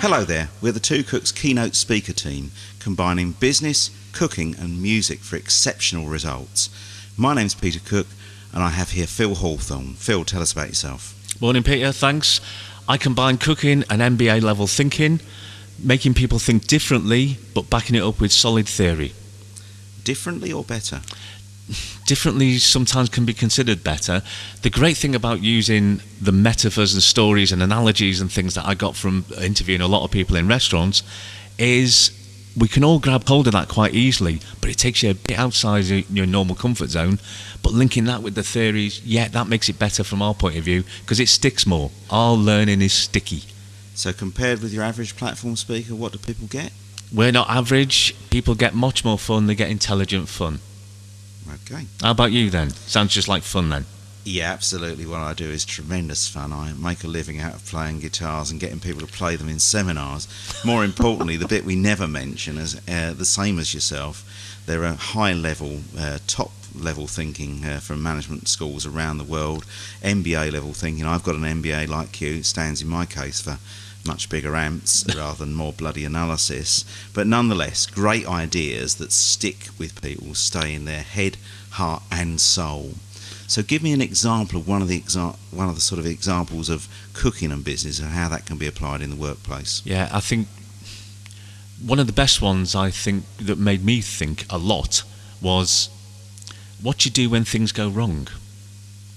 Hello there, we're the Two Cooks Keynote speaker team, combining business, cooking and music for exceptional results. My name's Peter Cook and I have here Phil Hawthorn. Phil, tell us about yourself. Morning Peter, thanks. I combine cooking and MBA level thinking, making people think differently but backing it up with solid theory. Differently or better? Differently sometimes can be considered better. The great thing about using the metaphors and stories and analogies and things that I got from interviewing a lot of people in restaurants is we can all grab hold of that quite easily, but it takes you a bit outside your normal comfort zone. But linking that with the theories, yeah, that makes it better from our point of view because it sticks more. Our learning is sticky. So compared with your average platform speaker, what do people get? We're not average. People get much more fun. They get intelligent fun. Okay. How about you then? Sounds just like fun then. Yeah, absolutely. What I do is tremendous fun. I make a living out of playing guitars and getting people to play them in seminars. More importantly, the bit we never mention is the same as yourself. There are high-level, top-level thinking from management schools around the world, MBA-level thinking. I've got an MBA like you. It stands in my case for much bigger amps rather than more bloody analysis. But nonetheless, great ideas that stick with people, stay in their head, heart and soul. So give me an example of one of the sort of examples of cooking and business and how that can be applied in the workplace. Yeah, I think one of the best ones I think that made me think a lot was what you do when things go wrong.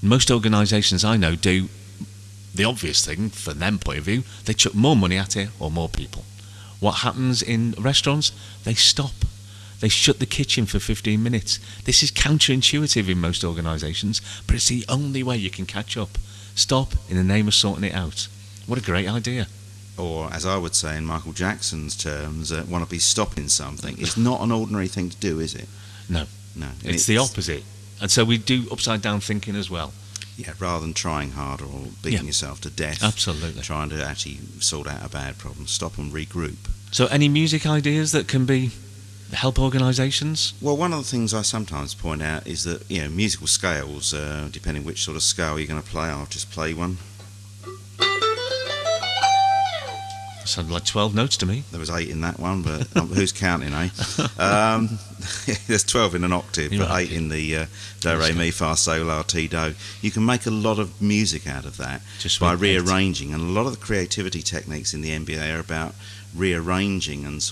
Most organisations I know do the obvious thing, from their point of view, they chuck more money at it or more people. What happens in restaurants? They stop. They shut the kitchen for 15 minutes. This is counterintuitive in most organisations, but it's the only way you can catch up. Stop in the name of sorting it out. What a great idea. Or, as I would say in Michael Jackson's terms, want to be stopping something. It's not an ordinary thing to do, is it? No. No. It's the opposite. And so we do upside down thinking as well. Yeah, rather than trying harder or beating yourself to death. Absolutely. Trying to actually sort out a bad problem. Stop and regroup. So any music ideas that can help organisations? Well, one of the things I sometimes point out is that, musical scales, depending which sort of scale you're going to play, I'll just play one. Sounded like 12 notes to me. There was 8 in that one, but who's counting, eh? There's 12 in an octave, but 8 in the do, re, mi, fa, sol, la, ti, do. You can make a lot of music out of that just by rearranging, and a lot of the creativity techniques in the MBA are about rearranging and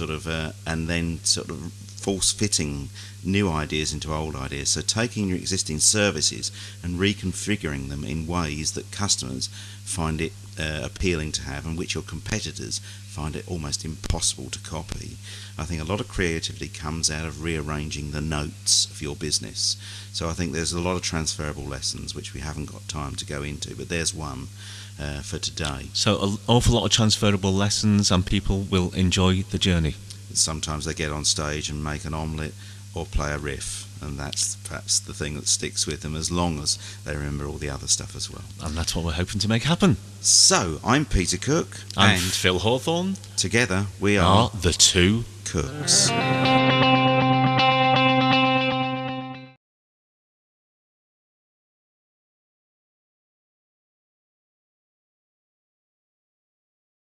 and then force-fitting new ideas into old ideas. So taking your existing services and reconfiguring them in ways that customers find it appealing to have and which your competitors find it almost impossible to copy. I think a lot of creativity comes out of rearranging the notes of your business. So I think there's a lot of transferable lessons which we haven't got time to go into, but there's one for today. So an awful lot of transferable lessons and people will enjoy the journey. Sometimes they get on stage and make an omelette or play a riff, and that's perhaps the thing that sticks with them as long as they remember all the other stuff as well. And that's what we're hoping to make happen. So, I'm Peter Cook. And Phil Hawthorn. Together we are the Two Cooks.